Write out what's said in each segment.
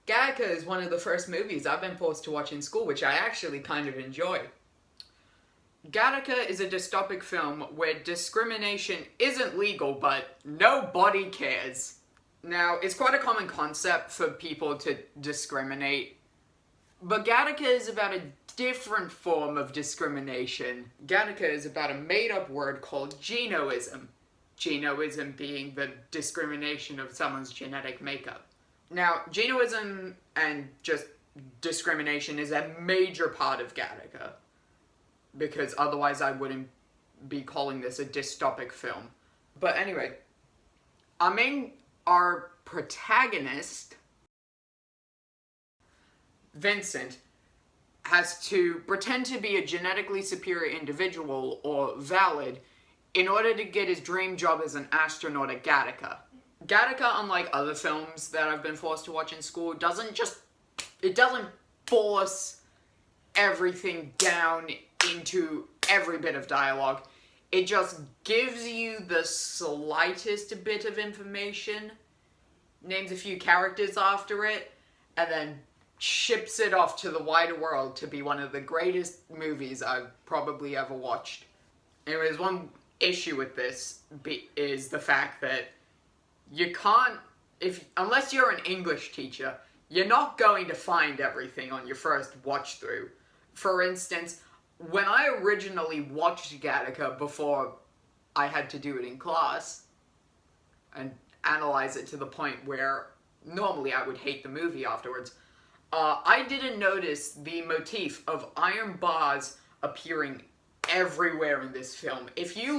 Gattaca is one of the first movies I've been forced to watch in school, which I actually kind of enjoy. Gattaca is a dystopic film where discrimination isn't legal, but nobody cares. Now, it's quite a common concept for people to discriminate, but Gattaca is about a different form of discrimination. Gattaca is about a made-up word called genoism. Genoism being the discrimination of someone's genetic makeup. Now, genoism and just discrimination is a major part of Gattaca, because otherwise I wouldn't be calling this a dystopic film. But anyway, our protagonist, Vincent, has to pretend to be a genetically superior individual, or valid, in order to get his dream job as an astronaut at Gattaca. Gattaca, unlike other films that I've been forced to watch in school, doesn't force everything down into every bit of dialogue. It just gives you the slightest bit of information, names a few characters after it, and then ships it off to the wider world to be one of the greatest movies I've probably ever watched. Anyways, one issue with this is the fact that you can't, unless you're an English teacher, you're not going to find everything on your first watch through. For instance, when I originally watched Gattaca before I had to do it in class and analyze it to the point where normally I would hate the movie afterwards, I didn't notice the motif of iron bars appearing everywhere in this film. If you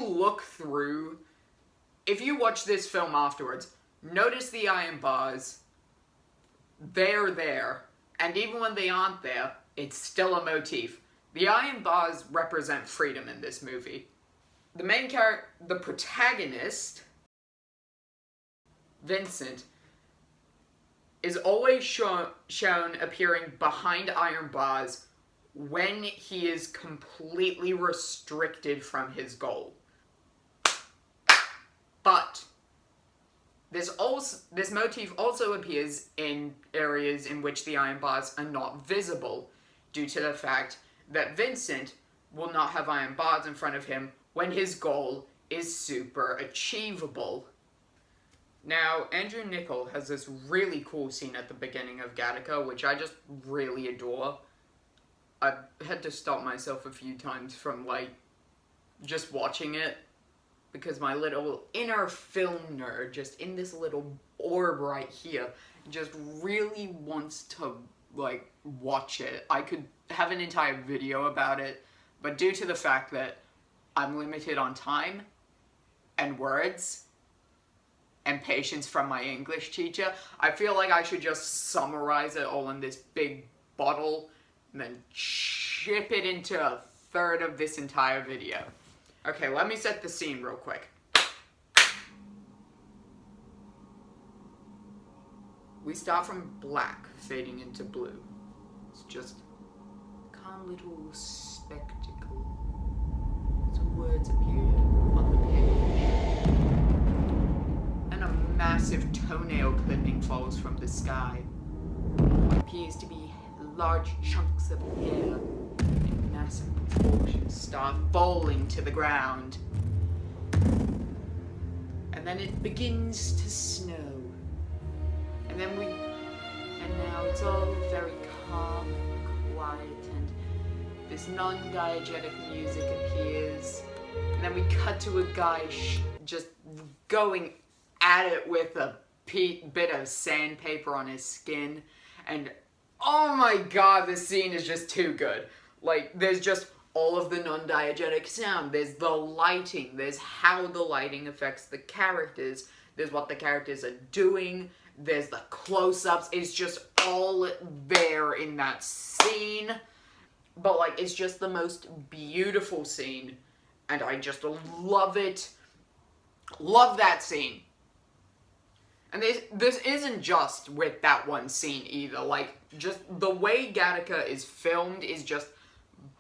watch this film afterwards, notice the iron bars. They're there, and even when they aren't there, it's still a motif. The iron bars represent freedom in this movie. The main character, the protagonist, Vincent, is always shown appearing behind iron bars when he is completely restricted from his goal. But this motif also appears in areas in which the iron bars are not visible, due to the fact that Vincent will not have iron bars in front of him when his goal is super achievable. Now, Andrew Niccol has this really cool scene at the beginning of Gattaca, which I just really adore. I had to stop myself a few times from, just watching it, because my little inner film nerd, just in this little orb right here, just really wants to, watch it. I could have an entire video about it, but due to the fact that I'm limited on time and words and patience from my English teacher, I feel like I should just summarize it all in this big bottle and then ship it into a third of this entire video. Okay, let me set the scene real quick. We start from black, fading into blue. It's just a calm little spectacle. Some words appear on the page. And a massive toenail clipping falls from the sky. What appears to be large chunks of hair in massive proportions start falling to the ground. And then it begins to snow. And now it's all very calm and quiet, and this non-diegetic music appears. And then we cut to a guy just going at it with a bit of sandpaper on his skin. And oh my god, this scene is just too good. There's just all of the non-diegetic sound. There's the lighting. There's how the lighting affects the characters. There's what the characters are doing. There's the close-ups. It's just all there in that scene. But, it's just the most beautiful scene. And I just love it. Love that scene. And this isn't just with that one scene either. Just the way Gattaca is filmed is just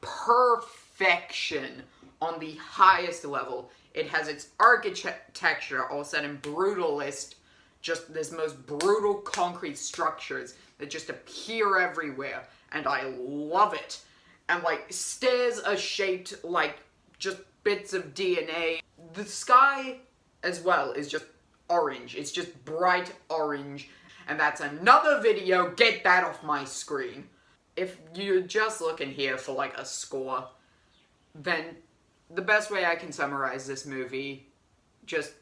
perfection on the highest level. It has its architecture all set in brutalist, just this most brutal concrete structures. that just appear everywhere, and I love it. And like, stairs are shaped like just bits of DNA. The sky as well is just orange. It's just bright orange. And that's another video. Get that off my screen. If you're just looking here for like a score, then the best way I can summarize this movie, just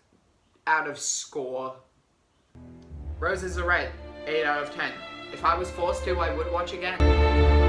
out of score, Roses Are Red, 8 out of 10. If I was forced to, I would watch again.